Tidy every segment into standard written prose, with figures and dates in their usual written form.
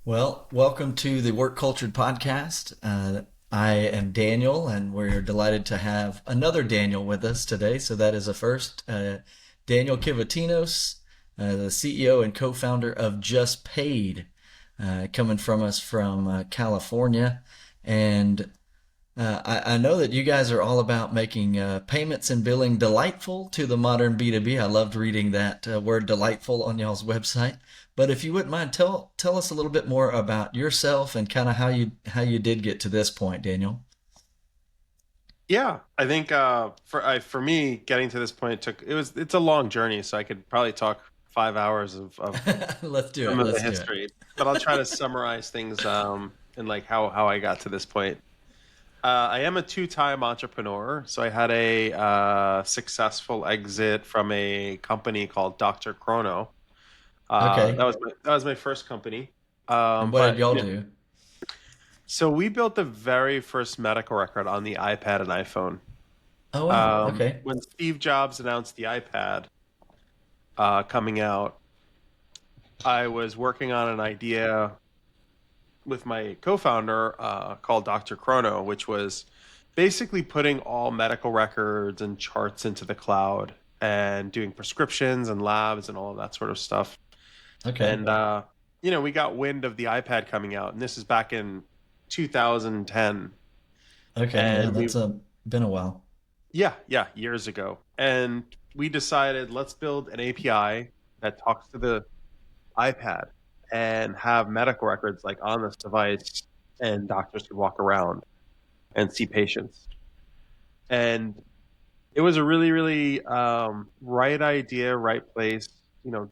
Well, welcome to the Work Cultured Podcast. I am Daniel, and we're delighted to have another Daniel with us today. So that is a first. Daniel Kivatinos, the CEO and co-founder of Just Paid, coming from us from California. And I know that you guys are all about making payments and billing delightful to the modern B2B. I loved reading that word delightful on y'all's website. But if you wouldn't mind, tell us a little bit more about yourself and kind of how you did get to this point, Daniel. Yeah, I think for me getting to this point it's a long journey, so I could probably talk 5 hours of Let's do some it. of the Let's do it. history, but I'll try to summarize things and like how I got to this point. I am a two-time entrepreneur, so I had a successful exit from a company called Dr. Chrono. Okay. That was my first company. And what did But y'all do? so we built the very first medical record on the iPad and iPhone. Oh wow. Okay. When Steve Jobs announced the iPad coming out, I was working on an idea with my co-founder called Dr. Chrono, which was basically putting all medical records and charts into the cloud and doing prescriptions and labs and all of that sort of stuff. Okay. And we got wind of the iPad coming out, and this is back in 2010, Okay. Yeah, and that's been a while. yeah, years ago. And we decided let's build an API that talks to the iPad and have medical records like on this device, and doctors could walk around and see patients. And it was a really, really right idea, right place.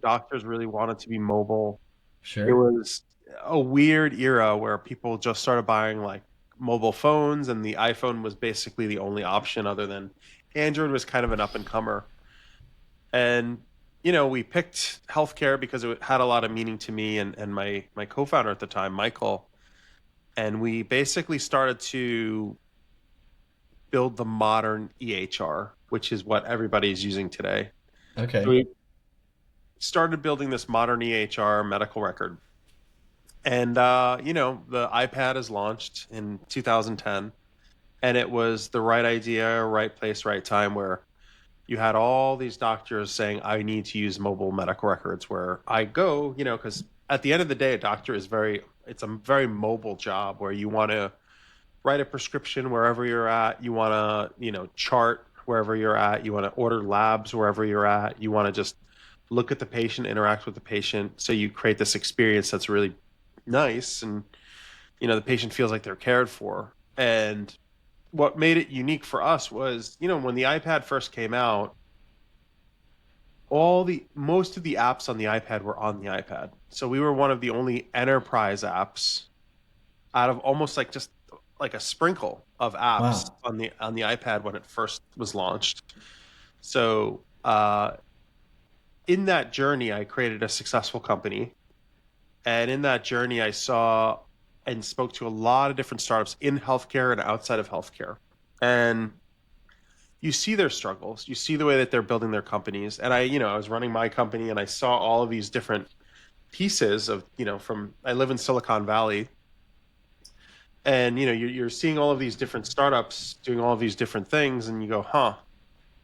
Doctors really wanted to be mobile. It Sure. was a weird era where people just started buying like mobile phones, and the iPhone was basically the only option other than Android was kind of an up and comer. And we picked healthcare because it had a lot of meaning to me and my co-founder at the time, Michael. And we basically started to build the modern EHR, which is what everybody's using today. So Okay. we started building this modern EHR medical record. And the iPad is launched in 2010, and it was the right idea, right place, right time, where you had all these doctors saying, I need to use mobile medical records where I go, because at the end of the day, a doctor it's a very mobile job where you want to write a prescription wherever you're at. You want to, chart wherever you're at. You want to order labs wherever you're at. You want to just look at the patient, interact with the patient. So you create this experience that's really nice, and, the patient feels like they're cared for. And what made it unique for us was, when the iPad first came out, all the most of the apps on the iPad were on the iPad. So we were one of the only enterprise apps out of almost like just like a sprinkle of apps Wow. on the iPad when it first was launched. So in that journey, I created a successful company, and in that journey, I saw and spoke to a lot of different startups in healthcare and outside of healthcare, and you see their struggles, you see the way that they're building their companies. And I was running my company, and I saw all of these different pieces of, from I live in Silicon Valley, and you're seeing all of these different startups doing all of these different things, and you go, huh,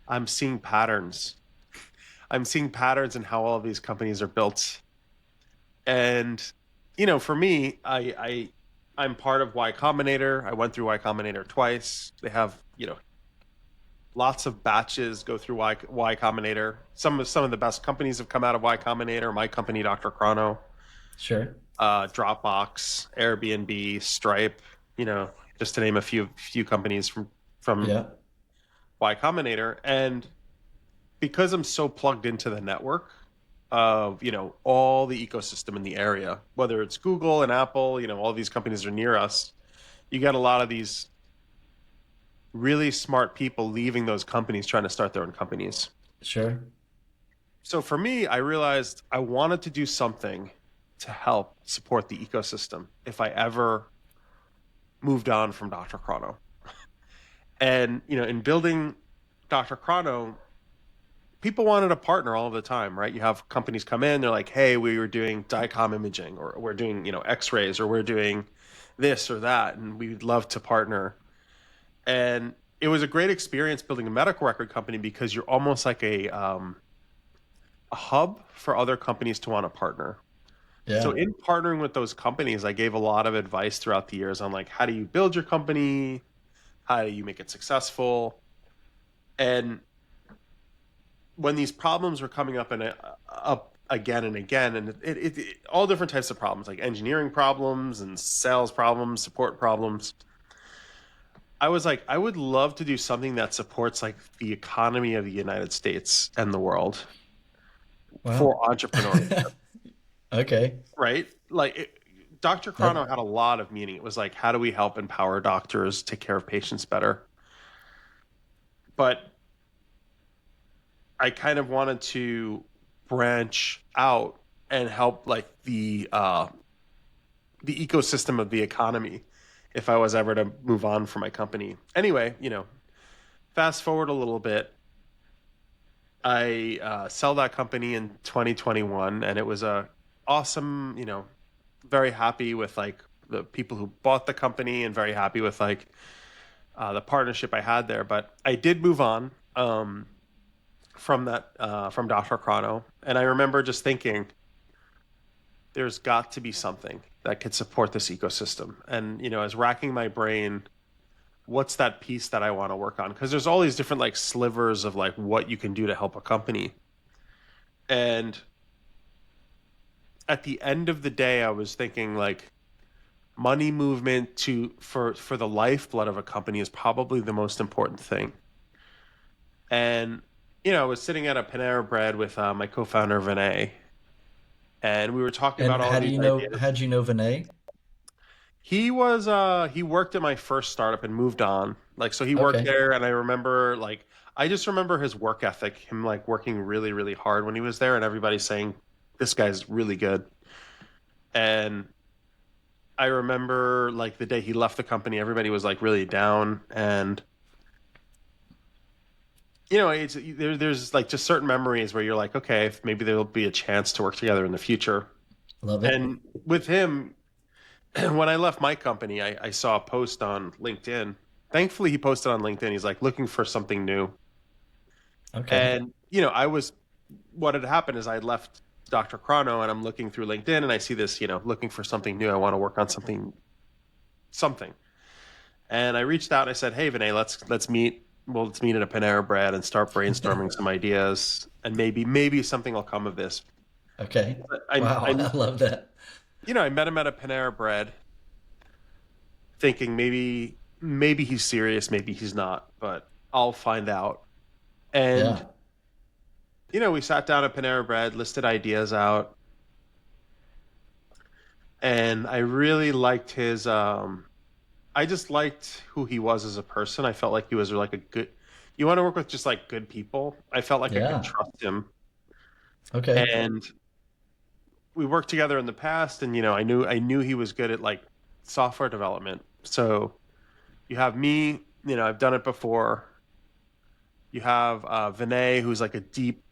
I'm seeing patterns. I'm seeing patterns in how all of these companies are built. And for me, I'm part of Y Combinator. I went through Y Combinator twice. They have, lots of batches go through Y Combinator. Some of the best companies have come out of Y Combinator. My company, Dr. Chrono, Sure. Dropbox, Airbnb, Stripe, just to name a few companies from Yeah. Y Combinator. And because I'm so plugged into the network of, all the ecosystem in the area, whether it's Google and Apple, all these companies are near us. You get a lot of these really smart people leaving those companies trying to start their own companies. Sure. So for me, I realized I wanted to do something to help support the ecosystem if I ever moved on from Dr. Chrono. And, in building Dr. Chrono, people wanted a partner all the time, right? You have companies come in, they're like, hey, we were doing DICOM imaging, or we're doing, X-rays, or we're doing this or that, and we'd love to partner. And it was a great experience building a medical record company because you're almost like a hub for other companies to want to partner. So Yeah. in partnering with those companies, I gave a lot of advice throughout the years on like, how do you build your company? How do you make it successful? And when these problems were coming up up again and again, and all different types of problems, like engineering problems and sales problems, support problems, I was like, I would love to do something that supports like the economy of the United States and the world Wow. for entrepreneurship, Okay. right? Dr. That Chrono had a lot of meaning. It was like, how do we help empower doctors take care of patients better? But I kind of wanted to branch out and help like the ecosystem of the economy if I was ever to move on from my company. Anyway, fast forward a little bit, I sell that company in 2021, and it was a awesome, very happy with like the people who bought the company, and very happy with like the partnership I had there. But I did move on from that from Dr. Chrono, and I remember just thinking, there's got to be something that could support this ecosystem. And I was racking my brain, what's that piece that I want to work on? Because there's all these different like slivers of like what you can do to help a company. And at the end of the day, I was thinking like money movement for the lifeblood of a company is probably the most important thing. And I was sitting at a Panera Bread with my co-founder Vinay, and we were talking about and all of how do these you know? ideas. How'd you know Vinay? He worked at my first startup and moved on. Like, so he worked Okay. there, and I remember like I just remember his work ethic, him like working really, really hard when he was there, and everybody saying, this guy's really good. And I remember like the day he left the company, everybody was like really down. And there's like just certain memories where you're like, okay, maybe there'll be a chance to work together in the future. Love it. And with him, when I left my company, I saw a post on LinkedIn. Thankfully, he posted on LinkedIn. He's like looking for something new. Okay. And, what had happened is I left Dr. Chrono, and I'm looking through LinkedIn, and I see this, looking for something new. I want to work on something. And I reached out and I said, hey, Vinay, let's meet. Well, let's meet at a Panera Bread and start brainstorming some ideas, and maybe something will come of this. Okay. But Wow. I love that. I met him at a Panera Bread, thinking maybe he's serious, maybe he's not, but I'll find out. And Yeah. we sat down at Panera Bread, listed ideas out, and I really liked his I just liked who he was as a person. I felt like he was like a good, you want to work with just like good people. I felt like I could Yeah. trust him. Okay. And we worked together in the past, and I knew he was good at like software development. So you have me, I've done it before. You have Vinay, who's like a deep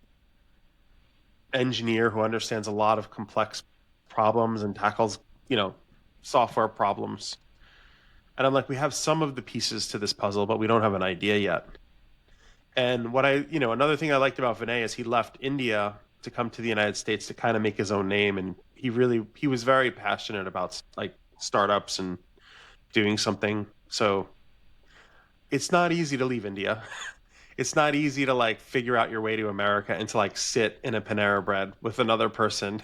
engineer who understands a lot of complex problems and tackles, software problems. And I'm like, we have some of the pieces to this puzzle, but we don't have an idea yet. And another thing I liked about Vinay is he left India to come to the United States to kind of make his own name. And he was very passionate about like startups and doing something. So it's not easy to leave India. It's not easy to like figure out your way to America and to like sit in a Panera Bread with another person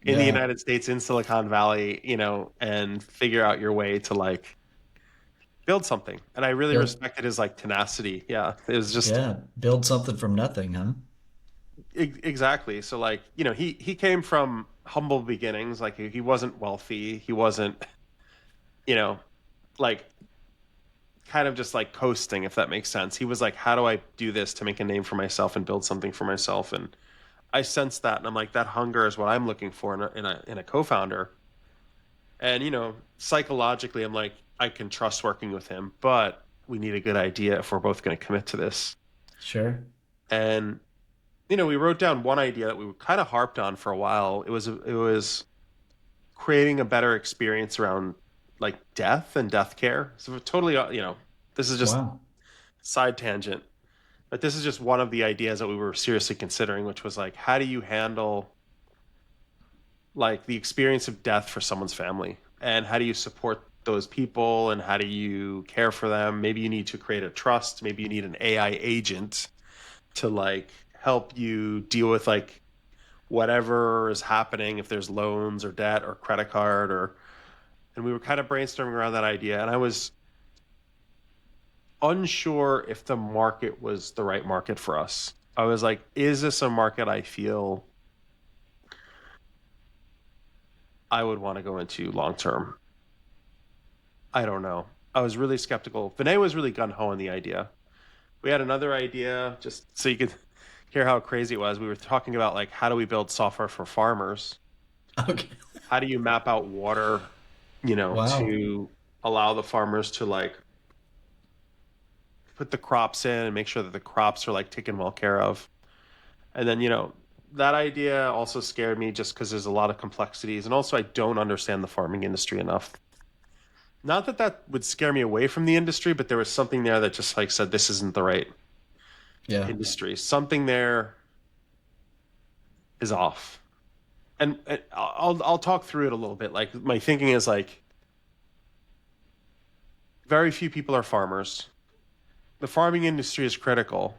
in the Yeah. United States in Silicon Valley, and figure out your way to like build something. And I really Build. respected his like tenacity. Yeah, it was just Yeah. Build something from nothing, huh? exactly. So like, he came from humble beginnings. Like he wasn't wealthy. He wasn't, you know, like kind of just like coasting, if that makes sense. He was like, how do I do this to make a name for myself and build something for myself? And I sensed that, and I'm like, that hunger is what I'm looking for in a co-founder. And psychologically, I'm like, I can trust working with him, but we need a good idea if we're both going to commit to this. Sure. And we wrote down one idea that we kind of harped on for a while. It was creating a better experience around like death and death care. So totally, this is just Wow. side tangent, but this is just one of the ideas that we were seriously considering, which was like, how do you handle like the experience of death for someone's family, and how do you support those people, and how do you care for them? Maybe you need to create a trust. Maybe you need an AI agent to like help you deal with like whatever is happening, if there's loans or debt or credit card or, and we were kind of brainstorming around that idea, and I was unsure if the market was the right market for us. I was like, is this a market I feel I would want to go into long term? I don't know. I was really skeptical. Vinay was really gun ho on the idea. We had another idea, just so you could hear how crazy it was. We were talking about like, how do we build software for farmers? Okay. How do you map out water, Wow. to allow the farmers to like put the crops in and make sure that the crops are like taken well care of? And then, that idea also scared me just because there's a lot of complexities. And also, I don't understand the farming industry enough. Not that that would scare me away from the industry, but there was something there that just like said, this isn't the right Yeah. industry. Something there is off. And I'll talk through it a little bit. Like my thinking is like, very few people are farmers. The farming industry is critical.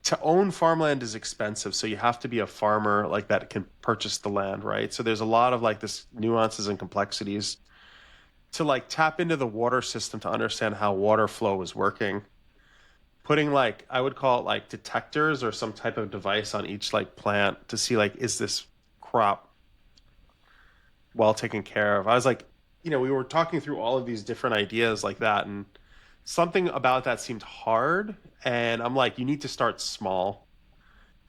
To own farmland is expensive, so you have to be a farmer like that can purchase the land, right? So there's a lot of like this nuances and complexities to like tap into the water system to understand how water flow is working. Putting like, I would call it like detectors or some type of device on each like plant to see like, is this crop well taken care of? I was like, we were talking through all of these different ideas like that, and something about that seemed hard. And I'm like, you need to start small.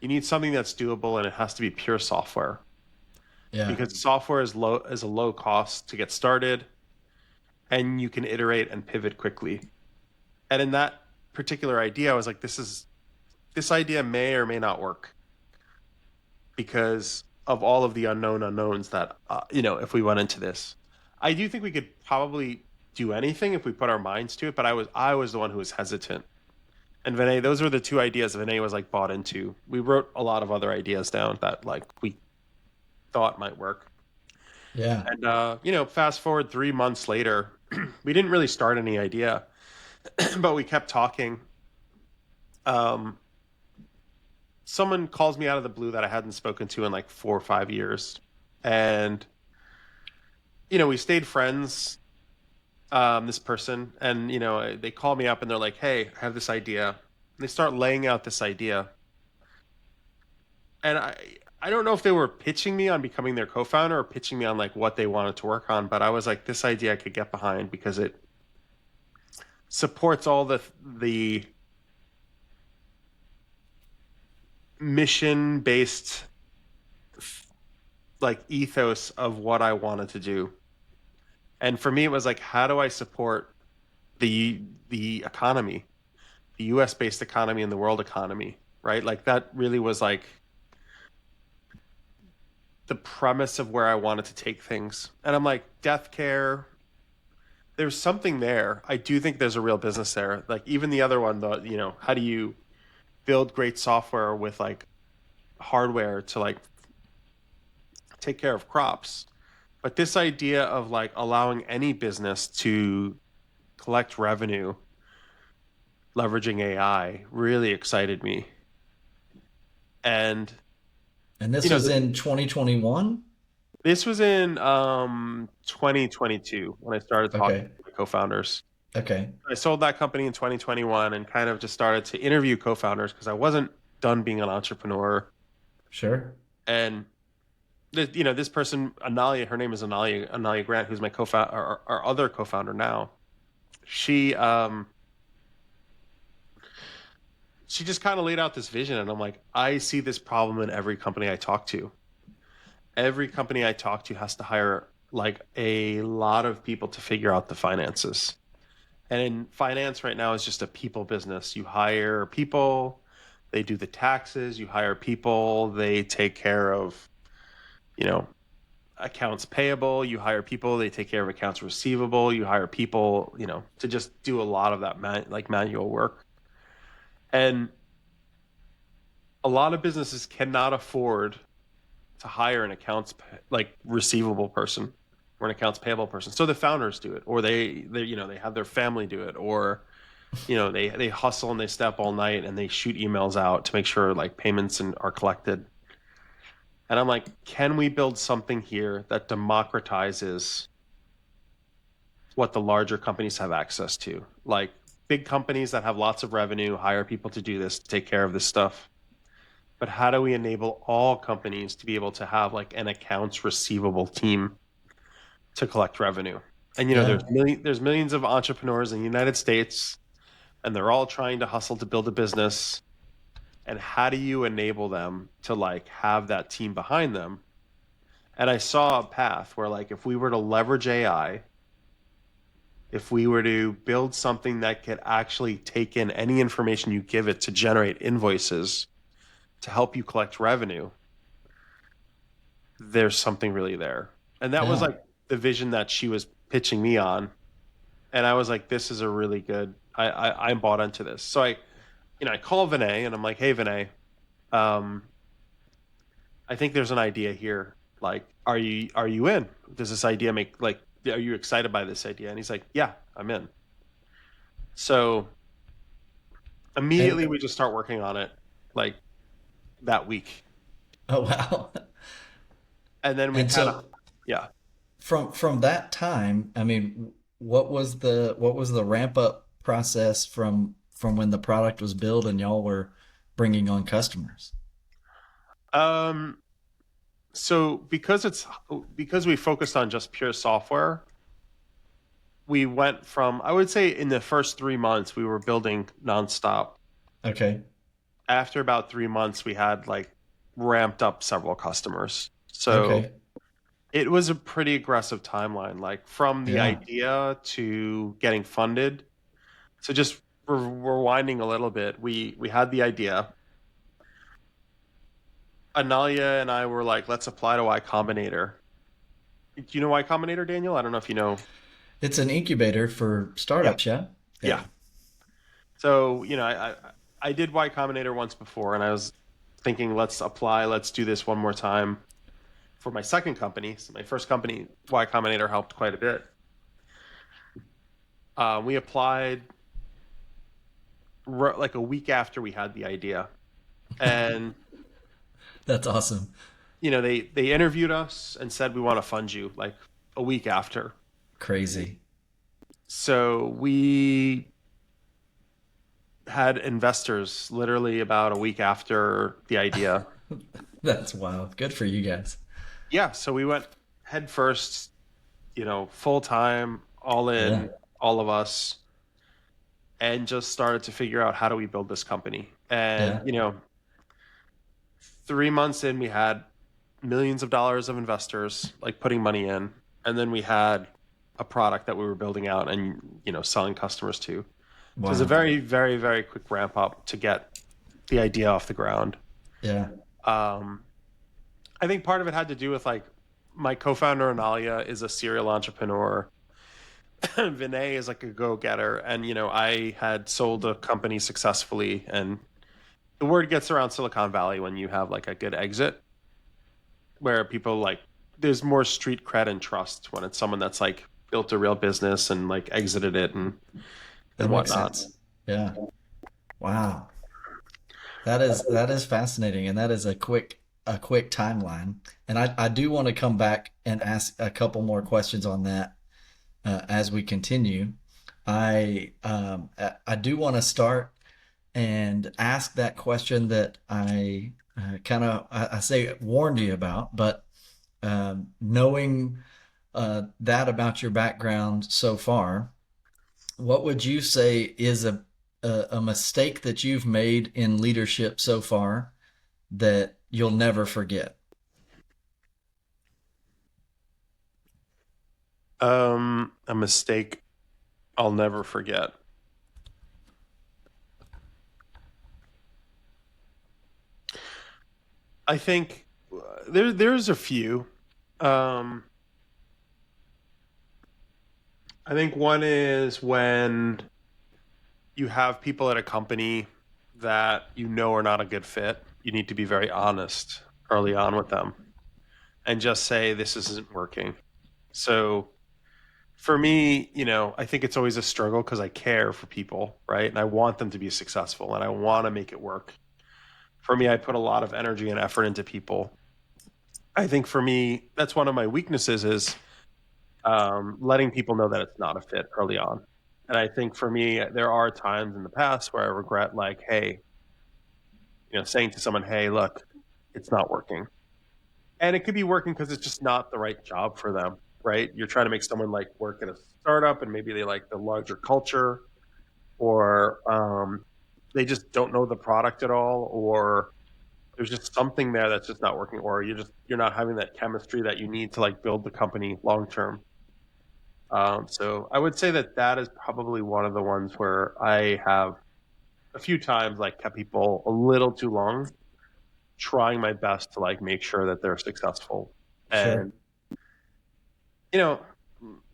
You need something that's doable, and it has to be pure software, Yeah. because software is a low cost to get started, and you can iterate and pivot quickly. And in that particular idea, I was like, this idea may or may not work because of all of the unknown unknowns that if we went into this. I do think we could probably do anything if we put our minds to it, but I was the one who was hesitant. And Vinay, those were the two ideas Vinay was like bought into. We wrote a lot of other ideas down that like we thought might work. Yeah. And fast forward 3 months later, we didn't really start any idea, but we kept talking. Um, Someone calls me out of the blue that I hadn't spoken to in like 4 or 5 years, and we stayed friends. This person, and they call me up and they're like, "Hey, I have this idea." And they start laying out this idea, and I don't know if they were pitching me on becoming their co-founder or pitching me on like what they wanted to work on, but I was like, this idea I could get behind because it supports all the mission based like ethos of what I wanted to do. And for me, it was like, how do I support the economy, the U.S. based economy and the world economy, right? Like that really was like the premise of where I wanted to take things. And I'm like, death care, there's something there. I do think there's a real business there. Like even the other one, the how do you build great software with like hardware to like take care of crops? But this idea of like allowing any business to collect revenue leveraging AI really excited me. And And this you know, was th- in 2021? this was in 2022 when I started talking Okay. to my co-founders. Okay. I sold that company in 2021 and kind of just started to interview co-founders because I wasn't done being an entrepreneur. Sure. And this person, Analia, her name is Analia Grant, who's my co-founder, our other co-founder now. She just kind of laid out this vision, and I'm like, I see this problem in every company I talk to. Every company I talk to has to hire like a lot of people to figure out the finances. And in finance right now is just a people business. You hire people, They do the taxes, you hire people, they take care of, you know, accounts payable, you hire people, they take care of accounts receivable, you hire people, to just do a lot of that manual work. And a lot of businesses cannot afford to hire an accounts receivable person or an accounts payable person. So the founders do it, or they have their family do it, or they hustle and they stay up all night and they shoot emails out to make sure like payments are collected. And I'm like, can we build something here that democratizes what the larger companies have access to? Like big companies that have lots of revenue hire people to do this, to take care of this stuff. But how do we enable all companies to be able to have like an accounts receivable team to collect revenue? And Yeah. there's millions of entrepreneurs in the United States, and they're all trying to hustle to build a business. And how do you enable them to like have that team behind them? And I saw a path where like if we were to leverage AI, if we were to build something that could actually take in any information you give it to generate invoices to help you collect revenue, there's something really there. And that was Yeah. like the vision that she was pitching me on. And I was like, this is a really good, I bought into this. So I call Vinay and I'm like, hey, Vinay, um, I think there's an idea here. Like, are you in? Does this idea make like, are you excited by this idea? And he's like, yeah, I'm in. So immediately And we just start working on it like that week. oh wow. And then we And kind so of, yeah. from that time, I mean, what was the ramp up process from when the product was built and y'all were bringing on customers? Um, so because we focused on just pure software, we went from, I would say in the first 3 months, we were building nonstop. Okay. After about 3 months, we had like ramped up several customers. So Okay. it was a pretty aggressive timeline, like from the Yeah. idea to getting funded. So just rewinding a little bit, we had the idea. Analia and I were like, let's apply to Y Combinator. Do you know Y Combinator, Daniel? I don't know if you know. It's an incubator for Yeah. startups, yeah? Yeah. Yeah. So, I did Y Combinator once before, and I was thinking, let's apply, let's do this one more time for my second company. So my first company, Y Combinator, helped quite a bit. We applied like a week after we had the idea, and That's awesome. they interviewed us and said we want to fund you like a week after. Crazy. So we had investors literally about a week after the idea. That's wild. Good for you guys. Yeah, so we went head first, full time, all Yeah. in, all of us, and just started to figure out how do we build this company. And, Yeah. 3 months in, we had millions of dollars of investors like putting money in. And then we had a product that we were building out and, selling customers to. So it was a Wow. very, very, very quick ramp up to get the idea off the ground. Yeah. Um, I think part of it had to do with like my co-founder Analia is a serial entrepreneur. Vinay is like a go-getter, and I had sold a company successfully, and the word gets around Silicon Valley when you have like a good exit, where people like there's more street cred and trust when it's someone that's like built a real business and like exited it and That makes whatnot. sense. Yeah. Wow. That is fascinating, and that is a quick timeline. And I do want to come back and ask a couple more questions on that as we continue. I do want to start and ask that question that I I say warned you about, but knowing that about your background so far, what would you say is a mistake that you've made in leadership so far that you'll never forget? A mistake I'll never forget. I think there's a few. Um, I think one is when you have people at a company that you know are not a good fit. You need to be very honest early on with them and just say this isn't working. So for me, I think it's always a struggle because I care for people, right? And I want them to be successful and I want to make it work. For me, I put a lot of energy and effort into people. I think for me, that's one of my weaknesses is letting people know that it's not a fit early on. And I think for me, there are times in the past where I regret, like, hey, saying to someone, hey, look, it's not working. And it could be working because it's just not the right job for them, right? You're trying to make someone like work in a startup and maybe they like the larger culture or they just don't know the product at all or there's just something there that's just not working or you're not having that chemistry that you need to like build the company long term. So I would say that is probably one of the ones where I have a few times like kept people a little too long, trying my best to like make sure that they're successful. Sure. And you know,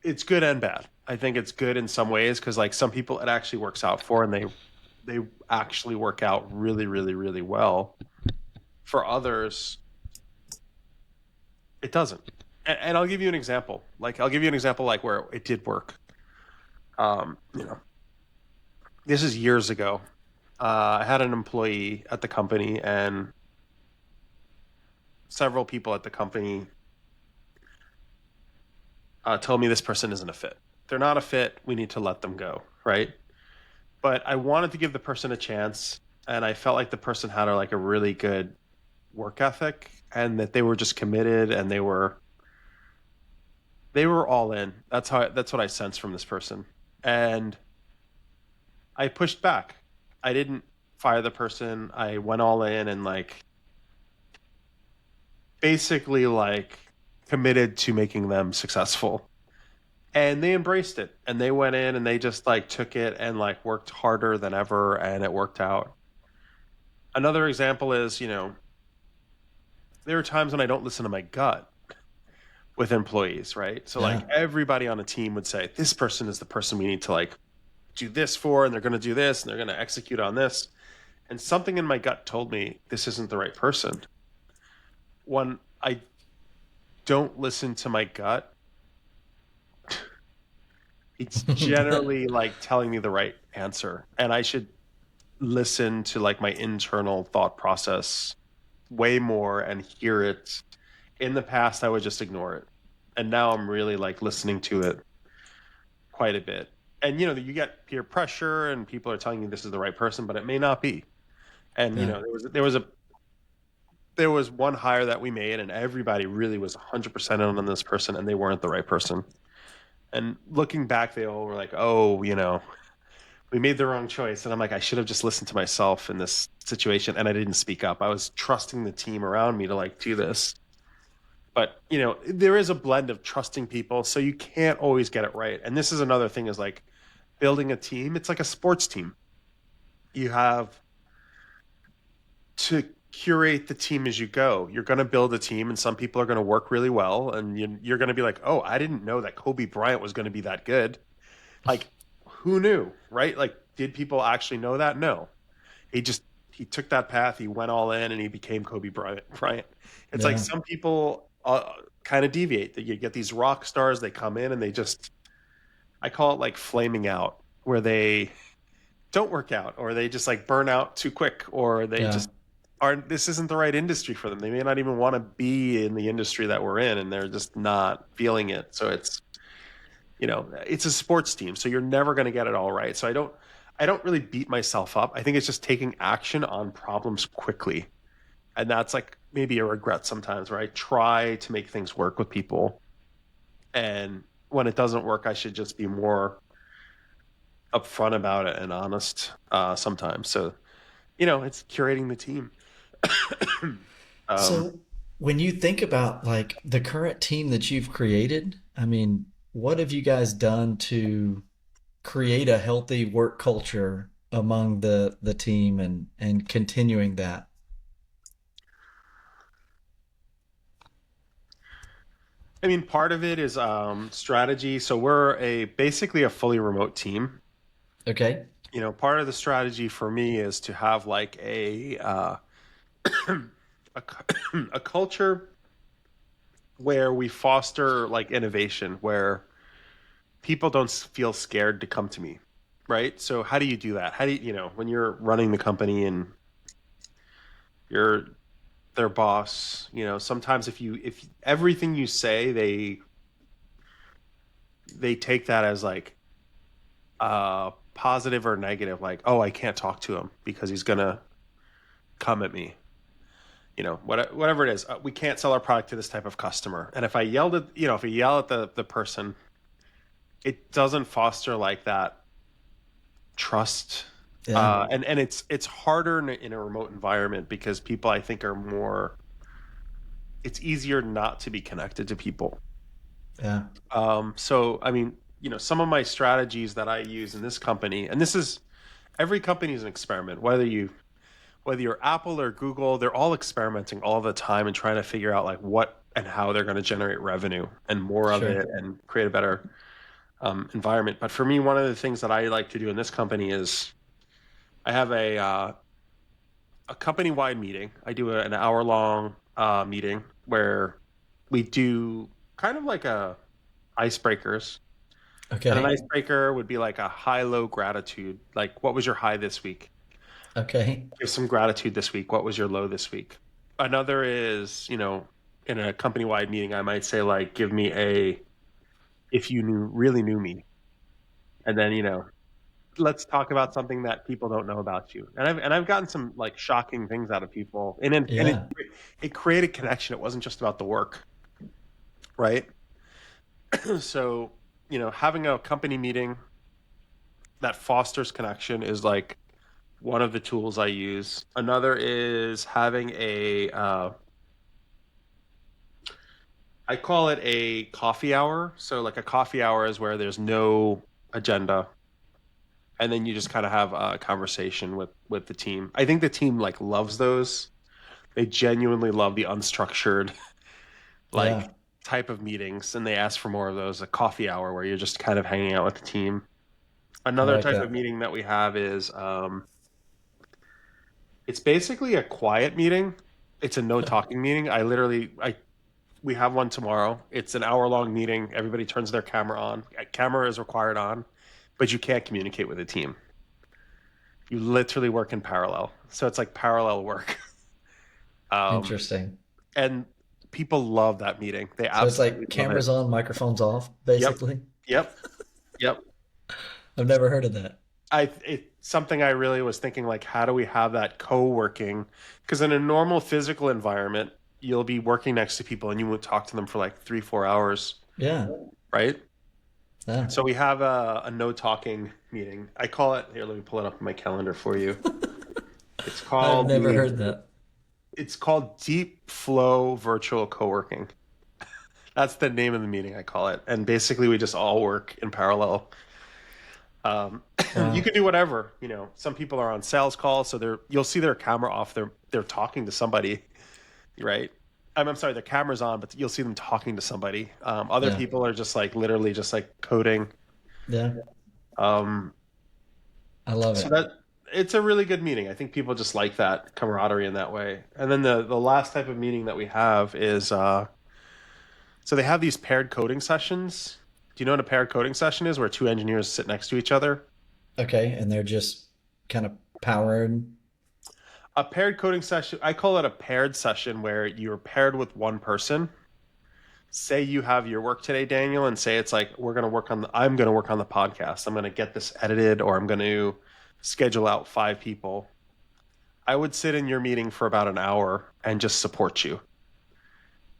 it's good and bad. I think it's good in some ways because like some people it actually works out for, and they actually work out really, really, really well. For others, it doesn't. And I'll give you an example. Like I'll give you an example like where it did work. Um, you know, this is years ago. I had an employee at the company, and several people at the company told me this person isn't a fit. They're not a fit. We need to let them go, right? But I wanted to give the person a chance, and I felt like the person had like a really good work ethic, and that they were just committed, and they were all in. That's what I sensed from this person, and I pushed back. I didn't fire the person. I went all in and like basically like committed to making them successful. And they embraced it and they went in and they just like took it and like worked harder than ever and it worked out. Another example is, there are times when I don't listen to my gut with employees, right? So like Yeah. everybody on a team would say, this person is the person we need to like do this for and they're going to do this and they're going to execute on this. And something in my gut told me this isn't the right person. When I don't listen to my gut, it's generally like telling me the right answer. And I should listen to like my internal thought process way more and hear it. In the past, I would just ignore it. And now I'm really like listening to it quite a bit. And you get peer pressure and people are telling you this is the right person, but it may not be. And Yeah. there was one hire that we made and everybody really was 100% in on this person and they weren't the right person. And looking back, they all were like, "Oh, we made the wrong choice." And I'm like, I should have just listened to myself in this situation and I didn't speak up. I was trusting the team around me to like do this. But, there is a blend of trusting people, so you can't always get it right. And this is another thing is like building a team. It's like a sports team. You have to curate the team as you go. You're going to build a team and some people are going to work really well and you're going to be like, "Oh, I didn't know that Kobe Bryant was going to be that good." Like, who knew, right? Like, did people actually know that? No. He took that path. He went all in, and he became Kobe Bryant. Right? It's like Yeah. some people kind of deviate. That you get these rock stars. They come in and they just, I call it like flaming out, where they don't work out, or they just like burn out too quick, or they Yeah. just aren't. This isn't the right industry for them. They may not even want to be in the industry that we're in, and they're just not feeling it. So it's a sports team, so you're never going to get it all right. So I don't really beat myself up. I think it's just taking action on problems quickly. And that's like maybe a regret sometimes where I try to make things work with people. And when it doesn't work, I should just be more upfront about it and honest sometimes. So, it's curating the team. um, So when you think about like the current team that you've created, I mean, what have you guys done to create a healthy work culture among the team and continuing that? I mean, part of it is strategy. So we're basically a fully remote team. Okay. Part of the strategy for me is to have like a, a culture where we foster like innovation, where people don't feel scared to come to me, right? So how do you do that? How do when you're running the company and you're their boss, sometimes if everything you say, they take that as like positive or negative, like, oh, I can't talk to him because he's gonna come at me. Whatever it is, we can't sell our product to this type of customer. And if I yelled at, if I yell at the person, it doesn't foster like that trust. Yeah. And it's harder in a remote environment because people, I think, are more. It's easier not to be connected to people. Yeah. So I mean, some of my strategies that I use in this company, and this is every company is an experiment. Whether you're Apple or Google, they're all experimenting all the time and trying to figure out like what and how they're going to generate revenue and more of Sure. it and create a better environment. But for me, one of the things that I like to do in this company is I have a company-wide meeting. I do an hour-long meeting where we do kind of like a icebreakers. And an Okay. icebreaker would be like a high-low gratitude. Like, what was your high this week? Okay. Give some gratitude this week. What was your low this week? Another is, in a company-wide meeting, I might say like, give me if you really knew me, and then let's talk about something that people don't know about you. And I've gotten some like shocking things out of people, Yeah. it created connection. It wasn't just about the work, right? So having a company meeting that fosters connection is like one of the tools I use. Another is having I call it a coffee hour. So like a coffee hour is where there's no agenda, and then you just kind of have a conversation with the team. I think the team like loves those. They genuinely love the unstructured like Yeah. type of meetings, and they ask for more of those. A coffee hour where you're just kind of hanging out with the team. I Another like type of that. meeting that we have is it's basically a quiet meeting. It's a no talking meeting. I we have one tomorrow. It's an hour long meeting. Everybody turns their camera on. Camera is required on, but you can't communicate with the team. You literally work in parallel. So it's like parallel work. Um, Interesting. and people love that meeting. They So it's absolutely like love it. cameras on, microphones off, Yep. basically. Yep. Yep. I've never heard of that. It's something I really was thinking like, how do we have that co-working? Because in a normal physical environment, you'll be working next to people and you won't talk to them for like 3-4 hours, Yeah. right? Yeah. So we have a no talking meeting. I call it here. Let me pull it up on my calendar for you. It's I've called never heard that. Deep Flow Virtual Co-working. That's the name of the meeting. I call it, and basically we just all work in parallel. Um, you Wow. can do whatever. Some people are on sales calls, so you'll see their camera off. They're talking to somebody, right? I'm sorry, their camera's on, but you'll see them talking to somebody. Other Yeah. people are just like literally just like coding. Yeah. Um, I love so it. that it's a really good meeting. I think people just like that camaraderie in that way. And then the last type of meeting that we have is so they have these paired coding sessions. Do you know what a paired coding session is? Where two engineers sit next to each other. Okay. And they're just kind of powering. A paired coding session, I call it a paired session where you're paired with one person. Say you have your work today, Daniel, and say it's like I'm going to work on the podcast. I'm going to get this edited, or I'm going to schedule out 5 people. I would sit in your meeting for about an hour and just support you.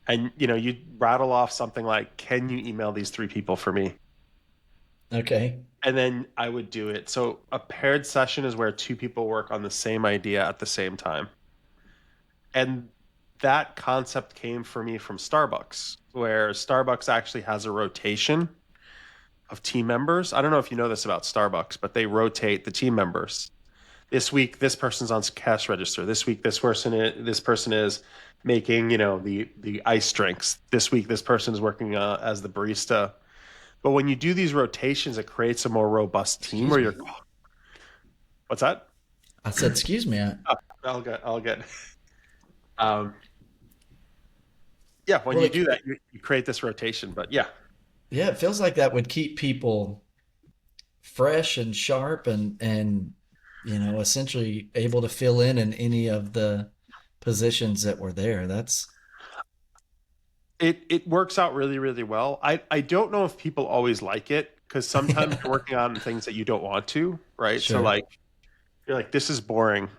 And you rattle off something like, "Can you email these 3 people for me?" Okay. And then I would do it. So a paired session is where 2 people work on the same idea at the same time. And that concept came for me from Starbucks, where Starbucks actually has a rotation of team members. I don't know if you know this about Starbucks, but they rotate the team members. This week, this person's on cash register. This week, this person is making, the ice drinks. This week, this person is working as the barista. But when you do these rotations, it creates a more robust team. Excuse Where me. you're, what's that? I said, excuse me. Oh, I'll get. Um, yeah, when Well, you do that, you create this rotation. But yeah, yeah, it feels like that would keep people fresh and sharp and essentially able to fill in any of the positions that were there. That's it works out really, really well. I don't know if people always like it because sometimes you're working on things that you don't want to, right? So sure. like you're like, this is boring.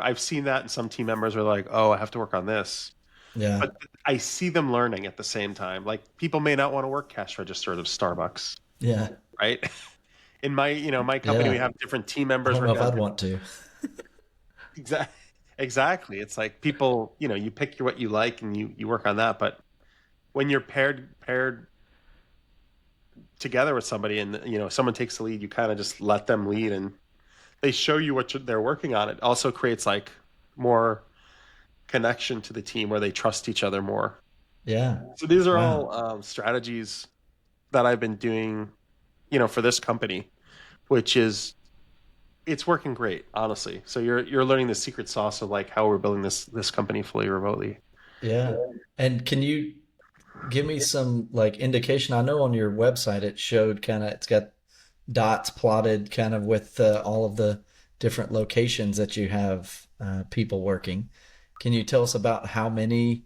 I've seen that, and some team members are like, oh, I have to work on this. Yeah. But I see them learning at the same time. Like people may not want to work cash register at Starbucks, Yeah. right? In my company, we Yeah. have different team I members don't know working if on I'd want to. exactly. Exactly. It's like people, you pick what you like and you work on that. But when you're paired together with somebody and someone takes the lead, you kind of just let them lead and they show you what they're working on. It also creates like more connection to the team where they trust each other more. Yeah. So these are Wow. all strategies that I've been doing, for this company, which is it's working great, honestly. So you're learning the secret sauce of like how we're building this company fully remotely. Yeah. And can you give me some like indication? I know on your website it showed kind of it's got dots plotted kind of with all of the different locations that you have people working. Can you tell us about how many,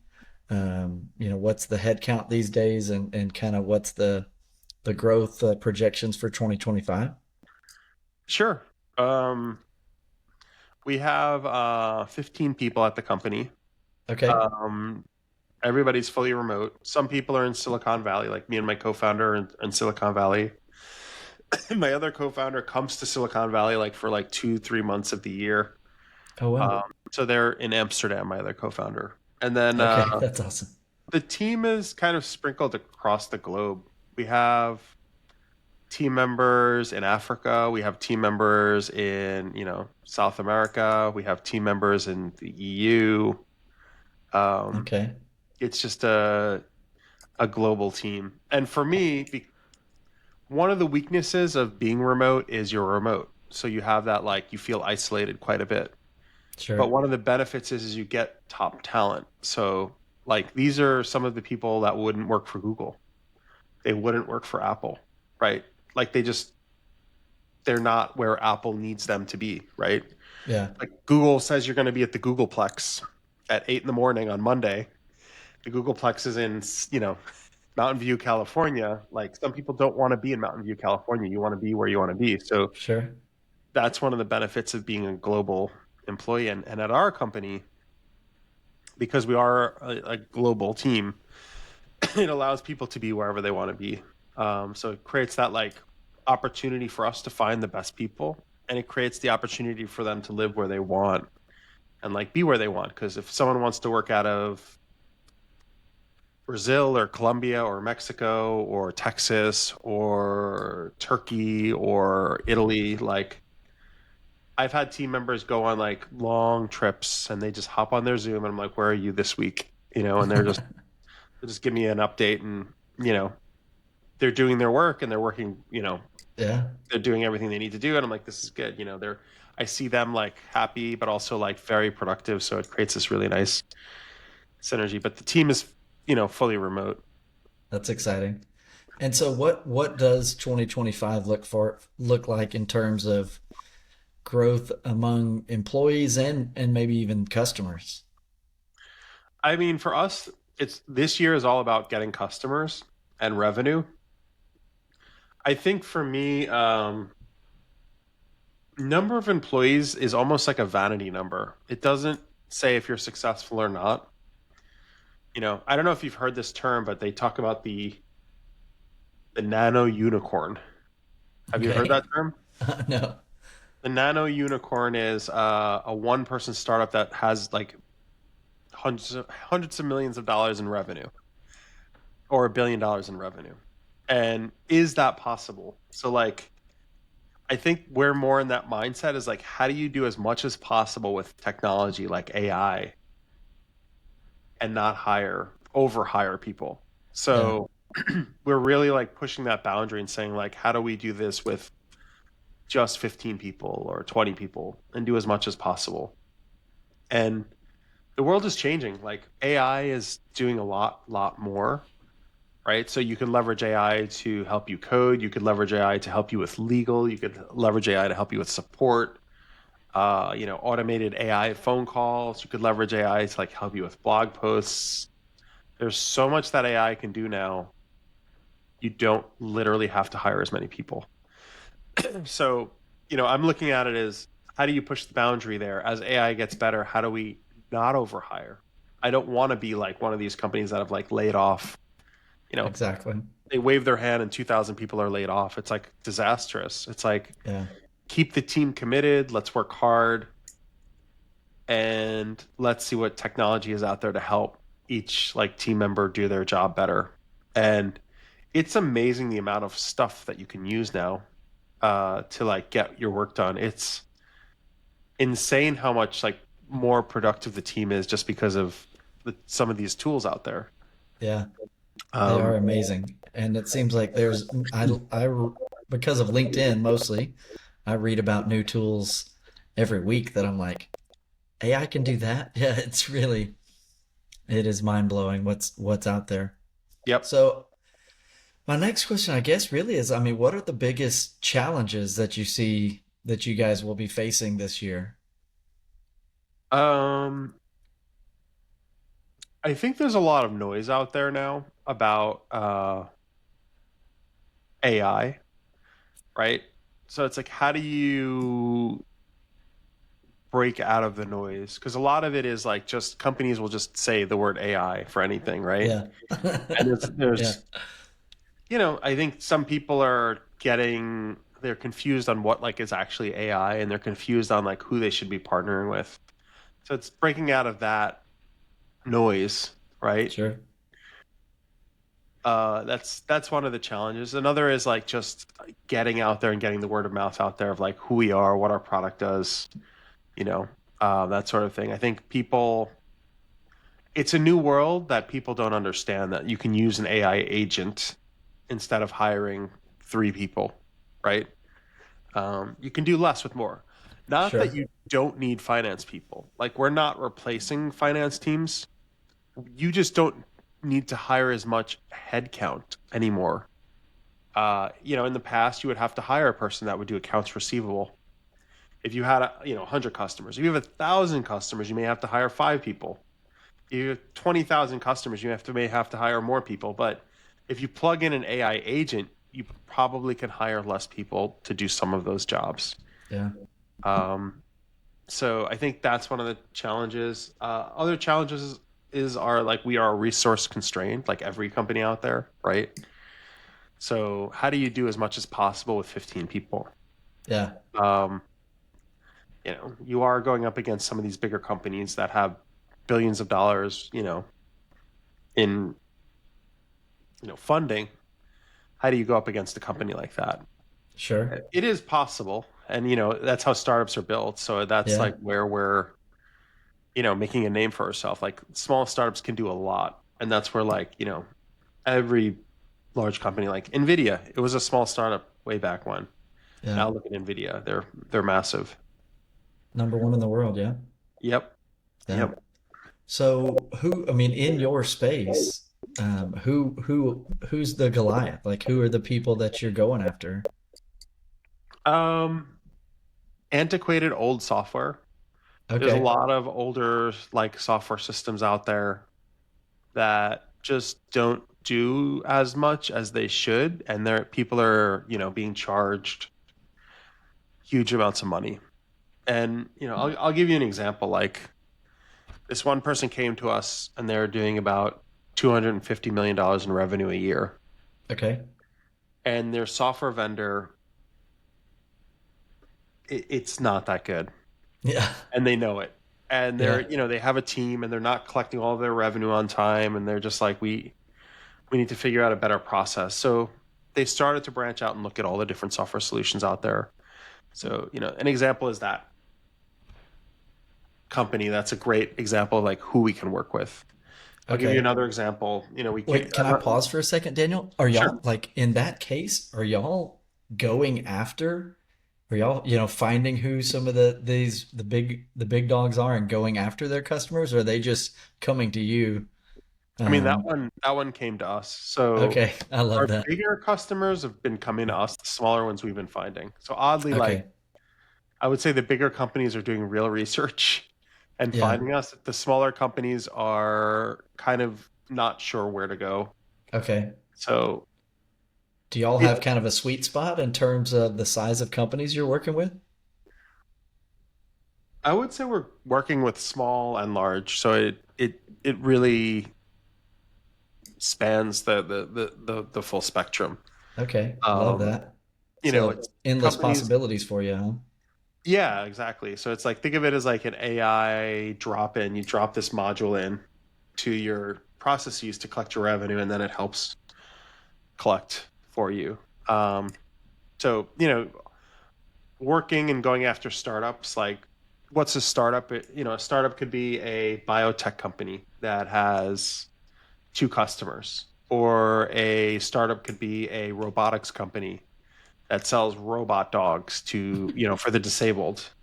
what's the head count these days and kind of what's the growth projections for 2025? Sure. Um, we have 15 people at the company. Okay. Um, everybody's fully remote. Some people are in Silicon Valley, like me and my co-founder in Silicon Valley. My other co-founder comes to Silicon Valley like for like 2-3 months of the year. Oh, wow. So they're in Amsterdam, my other co-founder. And then Okay. That's awesome. the team is kind of sprinkled across the globe. We have team members in Africa. We have team members in, South America. We have team members in the EU. Um, Okay. it's just a global team. And for me, one of the weaknesses of being remote is you're remote. So you have that like you feel isolated quite a bit. But Sure. one of the benefits is you get top talent. So like these are some of the people that wouldn't work for Google. They wouldn't work for Apple, right? Like they're not where Apple needs them to be, right? Yeah. Like Google says you're going to be at the Googleplex at 8 in the morning on Monday. The Googleplex is in, Mountain View, California. Like some people don't want to be in Mountain View, California. You want to be where you want to be. So Sure. that's one of the benefits of being a global employee. And at our company, because we are a global team, it allows people to be wherever they want to be. So it creates that like opportunity for us to find the best people, and it creates the opportunity for them to live where they want and like be where they want. Because if someone wants to work out of Brazil or Colombia or Mexico or Texas or Turkey or Italy, like I've had team members go on like long trips and they just hop on their Zoom and I'm like, where are you this week? And they just give me an update and, you know, they're doing their work and they're working, Yeah. they're doing everything they need to do. And I'm like, this is good. I see them like happy, but also like very productive. So it creates this really nice synergy, but the team is, fully remote. That's exciting. And so what does 2025 look like in terms of growth among employees and maybe even customers? I mean, for us, it's this year is all about getting customers and revenue. I think for me, number of employees is almost like a vanity number. It doesn't say if you're successful or not. I don't know if you've heard this term, but they talk about the nano unicorn. Have you heard Okay. that term? No. The nano unicorn is a one person startup that has like hundreds of millions of dollars in revenue or $1 billion in revenue. And is that possible? So like I think we're more in that mindset is like, how do you do as much as possible with technology like AI and not over hire people? Yeah. So we're really like pushing that boundary and saying like, how do we do this with just 15 people or 20 people and do as much as possible? And the world is changing. Like AI is doing a lot more, right? So you can leverage AI to help you code. You could leverage AI to help you with legal. You could leverage AI to help you with support. Automated AI phone calls. You could leverage AI to like help you with blog posts. There's so much that AI can do now. You don't literally have to hire as many people. So, I'm looking at it as how do you push the boundary there as AI gets better? How do we not overhire? I don't want to be like one of these companies that have like laid off, you know, Exactly. they wave their hand and 2,000 people are laid off. It's like disastrous. It's like Yeah. keep the team committed. Let's work hard and let's see what technology is out there to help each like team member do their job better. And it's amazing the amount of stuff that you can use now to like get your work done. It's insane how much like more productive the team is just because of some of these tools out there. Yeah. They are Um, amazing. And it seems like because of LinkedIn mostly, I read about new tools every week that I'm like, AI can do that? Yeah, it is mind blowing what's out there. yep. So my next question, I guess, really is, I mean, what are the biggest challenges that you see that you guys will be facing this year? Um, I think there's a lot of noise out there now about AI, right? So it's like, how do you break out of the noise? Because a lot of it is like just companies will just say the word AI for anything, right? Yeah. And Yeah. I think some people they're confused on what like is actually AI and they're confused on like who they should be partnering with. So it's breaking out of that noise, right? Sure. That's one of the challenges. Another is like just getting out there and getting the word of mouth out there of like who we are, what our product does, you know, that sort of thing. I think it's a new world that people don't understand that you can use an AI agent instead of hiring three people, right? You can do less with more. Not that Sure. you don't need finance people. Like we're not replacing finance teams. You just don't need to hire as much headcount anymore. In the past, you would have to hire a person that would do accounts receivable. If you had 100 customers, if you have 1,000 customers, you may have to hire five people. If you have 20,000 customers, may have to hire more people. But if you plug in an AI agent, you probably can hire less people to do some of those jobs. Yeah. Um, so I think that's one of the challenges. Other challenges are like we are resource constrained, like every company out there, right? So how do you do as much as possible with 15 people? Yeah. Um, you are going up against some of these bigger companies that have billions of dollars, in funding. How do you go up against a company like that? Sure. It is possible, and that's how startups are built. So that's Yeah. like where we're making a name for ourselves. Like small startups can do a lot, and that's where like every large company like Nvidia, it was a small startup way back when. Yeah. Now look at Nvidia, they're massive. Number one in the world. Yeah. Yep, Yeah. yep. So I mean, in your space, who's the Goliath? Like, who are the people that you're going after? Um, Antiquated old software. There's a Okay. lot of older like software systems out there that just don't do as much as they should, and people are being charged huge amounts of money. And I'll give you an example. Like this one person came to us, and they're doing about $250 million in revenue a year, Okay. and their software vendor, it's not that good, Yeah. and they know it. And Yeah. they have a team, and they're not collecting all of their revenue on time, and they're just like we need to figure out a better process. So they started to branch out and look at all the different software solutions out there. So, an example is that company. That's a great example of like who we can work with. I'll give you Okay. another example. We can. Wait, can I pause for a second, Daniel? Are Sure. y'all like in that case, are y'all going after, are y'all, finding who some of the big dogs are and going after their customers, or are they just coming to you? I mean, that Um, one came to us. So okay, I love our that. bigger customers have been coming to us. The smaller ones we've been finding. So oddly, like Okay. I would say the bigger companies are doing real research and Yeah. finding us. The smaller companies are kind of not sure where to go. Okay. So Do y'all it, have kind of a sweet spot in terms of the size of companies you're working with? I would say we're working with small and large. So it really spans the full spectrum. Okay, love Um, that. So it's endless companies. possibilities for you, huh? Yeah, exactly. So it's like think of it as like an AI drop in. You drop this module in to your processes to collect your revenue, and then it helps collect for you. Um, so working and going after startups, like what's a startup? A startup could be a biotech company that has two customers, or a startup could be a robotics company that sells robot dogs to for the disabled,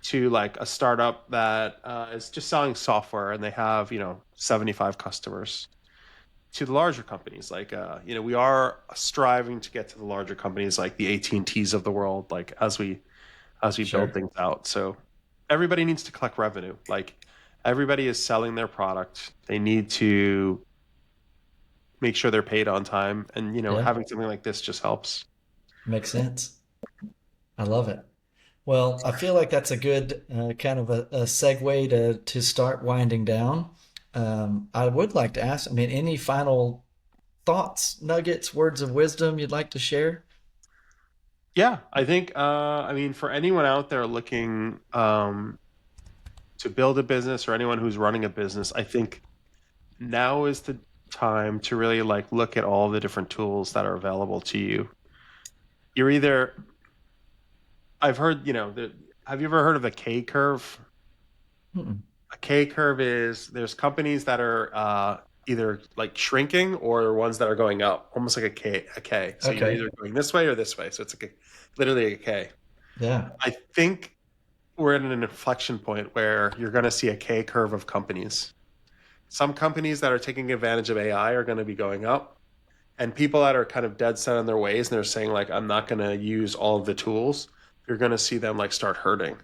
to like a startup that is just selling software and they have 75 customers, to the larger companies like we are striving to get to the larger companies like the AT&Ts of the world, like as we build Sure. things out. So everybody needs to collect revenue. Like everybody is selling their product, they need to make sure they're paid on time, and Yeah, having something like this just helps. makes sense. I love it. Well, I feel like that's a good kind of a segue to start winding down. I would like to ask, I mean, any final thoughts, nuggets, words of wisdom you'd like to share? Yeah, I think I mean, for anyone out there looking to build a business, or anyone who's running a business, I think now is the time to really like look at all the different tools that are available to you. You're either I've heard, have you ever heard of a K curve? Mm-mm. A K curve is there's companies that are either like shrinking or ones that are going up, almost like a K. So you're Okay. either going this way or this way. So it's like literally a K. Yeah. I think we're at an inflection point where you're going to see a K curve of companies. Some companies that are taking advantage of AI are going to be going up, and people that are kind of dead set on their ways and they're saying like, I'm not going to use all of the tools, you're going to see them like start hurting.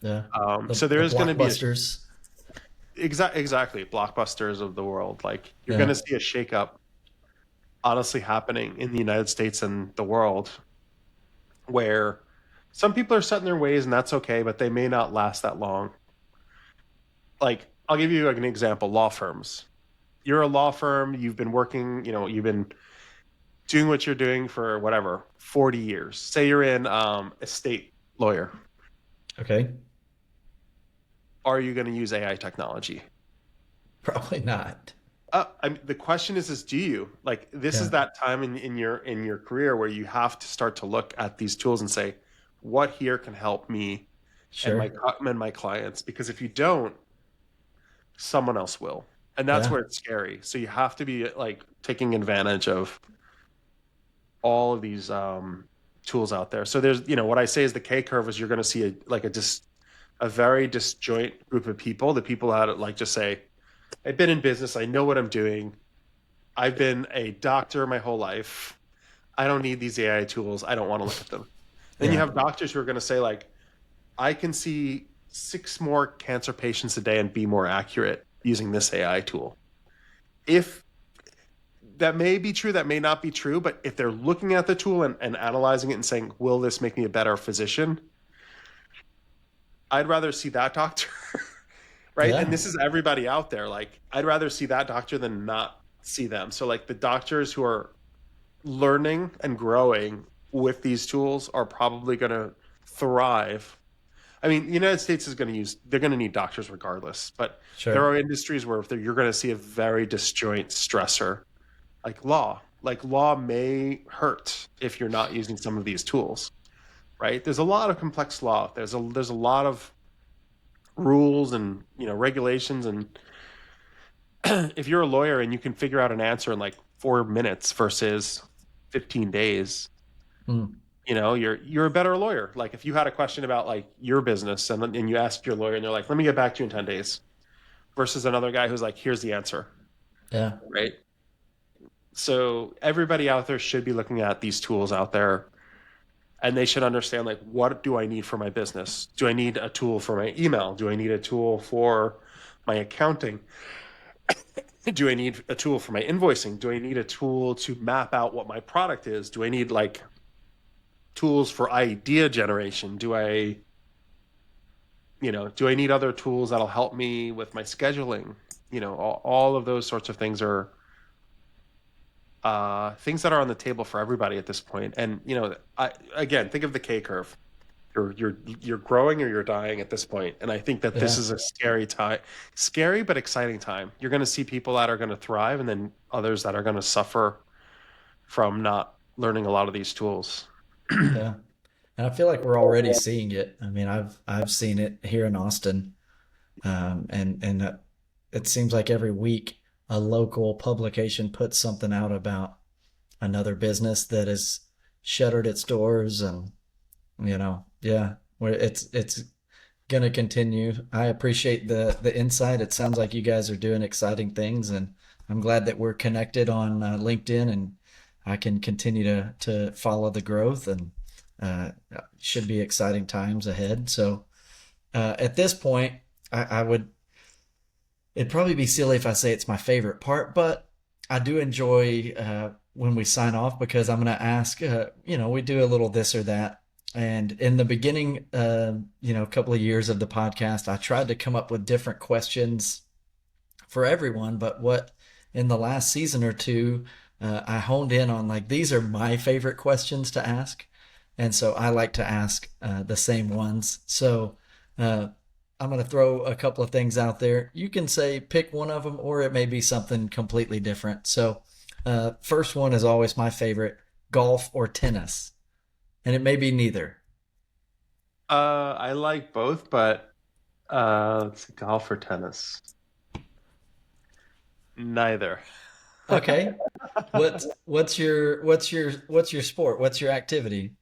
Yeah. The So there the is going to be a blockbusters. exactly blockbusters of the world. Like you're going Yeah. to see a shakeup honestly happening in the United States and the world, where some people are set in their ways and that's okay, but they may not last that long. Like I'll give you like an example: law firms. You're a law firm. You've been working. You've been doing what you're doing for whatever 40 years. Say you're in estate lawyer. Okay. Are you going to use AI technology? Probably not. The question is do you like this? Is Yeah. that time in your career where you have to start to look at these tools and say, what here can help me and my Sure. and my clients? Because if you don't, someone else will, and that's Yeah. where it's scary. So you have to be like taking advantage of all of these tools out there. So there's, what I say is the K curve is you're going to see a very disjoint group of people. The people that like just say, I've been in business, I know what I'm doing. I've been a doctor my whole life. I don't need these AI tools. I don't want to look at them. Then you Yeah. have doctors who are going to say like, I can see 6 more cancer patients a day and be more accurate using this AI tool. If that may be true, that may not be true, but if they're looking at the tool and analyzing it and saying, will this make me a better physician? I'd rather see that doctor. Right. And Yeah. this is everybody out there. Like, I'd rather see that doctor than not see them. So, like, the doctors who are learning and growing with these tools are probably going to thrive. I mean, the United States is going to they're going to need doctors regardless, but there Sure. are industries where you're going to see a very disjoint stressor, like law. Like law may hurt if you're not using some of these tools. right? There's a lot of complex law. There's a lot of rules and regulations, and if you're a lawyer and you can figure out an answer in like 4 minutes versus 15 days, Mm, you're a better lawyer. Like if you had a question about like your business and you asked your lawyer and they're like, let me get back to you in 10 days versus another guy who's like, here's the answer, yeah. right? So everybody out there should be looking at these tools out there, and they should understand like, what do I need for my business? Do I need a tool for my email? Do I need a tool for my accounting? Do I need a tool for my invoicing? Do I need a tool to map out what my product is? Do I need like tools for idea generation? Do I need other tools that'll help me with my scheduling? All of those sorts of things are things that are on the table for everybody at this point. And again, think of the K curve. You're growing or you're dying at this point. And I think that this Yeah. is a scary time, scary but exciting time. You're going to see people that are going to thrive, and then others that are going to suffer from not learning a lot of these tools. Yeah. And I feel like we're already seeing it. I mean, I've seen it here in Austin, and it seems like every week a local publication puts something out about another business that has shuttered its doors, and yeah, where it's gonna continue. I appreciate the insight. It sounds like you guys are doing exciting things, and I'm glad that we're connected on LinkedIn, and I can continue to follow the growth, and uh, should be exciting times ahead. So at this point, I would it'd probably be silly if I say it's my favorite part, but I do enjoy when we sign off because I'm going to ask. We do a little this or that. And in the beginning, a couple of years of the podcast, I tried to come up with different questions for everyone. But what in the last season or two, I honed in on like these are my favorite questions to ask, and so I like to ask the same ones. So uh, I'm going to throw a couple of things out there. You can say pick one of them, or it may be something completely different. So first one is always my favorite: golf or tennis, and it may be neither. I like both, but let's see, golf or tennis. Neither. Okay. What's your sport? What's your activity?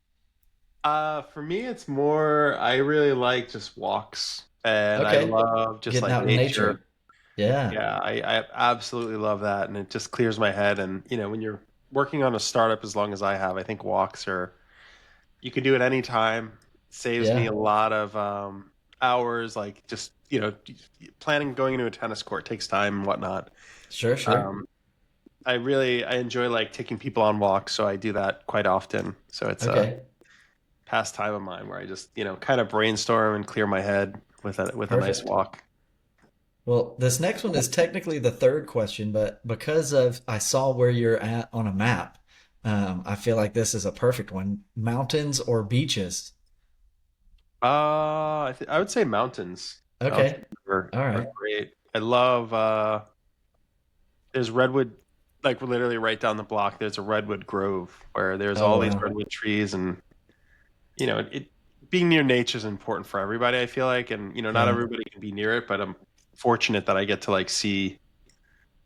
For me, it's more, I really like just walks, and I Okay. love just Getting like out in nature. nature. Yeah. Yeah, I absolutely love that, and it just clears my head. And when you're working on a startup as long as I have, I think walks are, you can do it anytime. Saves me Yeah. a lot of hours, like just planning going into a tennis court takes time and whatnot. Sure, sure. Um, I enjoy like taking people on walks, so I do that quite often. So it's a Okay. pastime of mine where I just kind of brainstorm and clear my head with a nice Perfect. walk. Well, this next one is technically the third question, but because of I saw where you're at on a map, I feel like this is a perfect one. Mountains or beaches? I would say mountains. Mountains Okay. All are right. great. I love there's redwood, like literally right down the block. There's a redwood grove where there's Oh, all these wow. redwood trees, and it being near nature is important for everybody. I feel like, and not Yeah. everybody can be near it, but I'm fortunate that I get to like see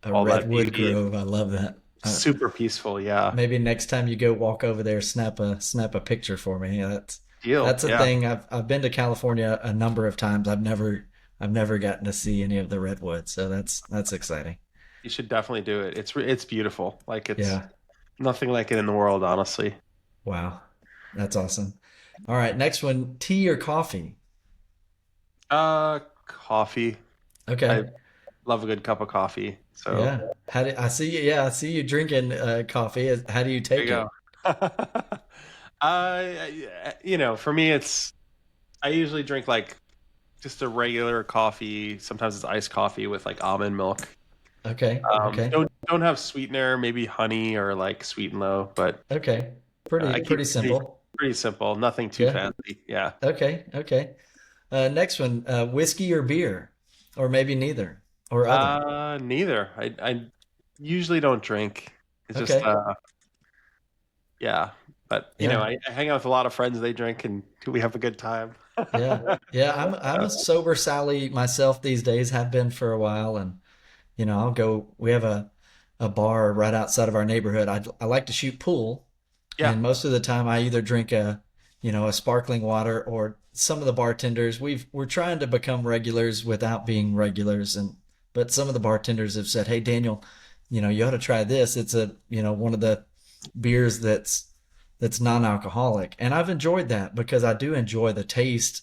A all that redwood beauty, and grove. I love that. super peaceful. Yeah, Maybe next time you go walk over there, snap a picture for me. deal. That's a Yeah, thing. I've been to California a number of times. I've never gotten to see any of the redwoods, so that's exciting. you should definitely do it. It's beautiful. Like it's Yeah. nothing like it in the world, honestly. Wow. That's awesome. All right, next one, tea or coffee? Coffee. I Okay. love a good cup of coffee. So Yeah. How do I see you? Yeah, I see you drinking coffee. How do you there you take go. it? For me, I usually drink like just a regular coffee. Sometimes it's iced coffee with like almond milk. Okay. Okay. Don't have sweetener, maybe honey or like sweet and low, but Okay. I Pretty keep pretty it pretty simple. pretty simple. Nothing too Yeah. fancy. Yeah. Okay. Okay. Next one, whiskey or beer, or maybe neither, or other. Neither. I usually don't drink. It's just Okay. yeah. But Yeah. I hang out with a lot of friends. They drink, and we have a good time. Yeah. Yeah. I'm a sober Sally myself these days, have been for a while. And, I'll go, we have a bar right outside of our neighborhood. I like to shoot pool. Yeah, And most of the time I either drink a sparkling water, or some of the bartenders, we're trying to become regulars without being regulars. But some of the bartenders have said, "Hey, Daniel, you ought to try this. It's one of the beers that's non-alcoholic." And I've enjoyed that because I do enjoy the taste.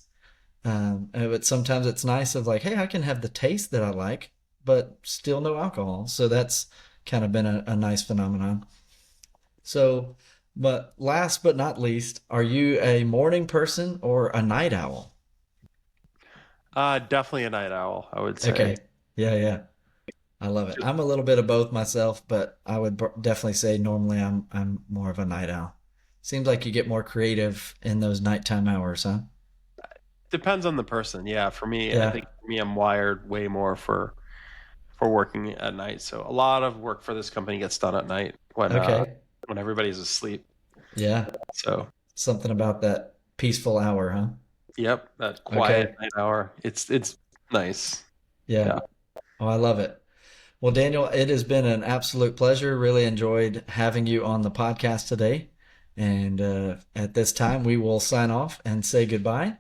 But sometimes it's nice of like, hey, I can have the taste that I like, but still no alcohol. So that's kind of been a nice phenomenon. So, but last but not least, are you a morning person or a night owl? definitely a night owl, I would say. Okay. Yeah, yeah. I love it. I'm a little bit of both myself, but I would definitely say normally I'm more of a night owl. Seems like you get more creative in those nighttime hours, huh? Depends on the person. Yeah, for me, I Yeah. think for me, I'm wired way more for working at night. So a lot of work for this company gets done at night Okay. when everybody's asleep. Yeah. So Something about that peaceful hour, huh? yep, that quiet Okay. night hour. It's nice. Yeah. Yeah. Oh, I love it. Well, Daniel, it has been an absolute pleasure. Really enjoyed having you on the podcast today. And at this time, we will sign off and say goodbye.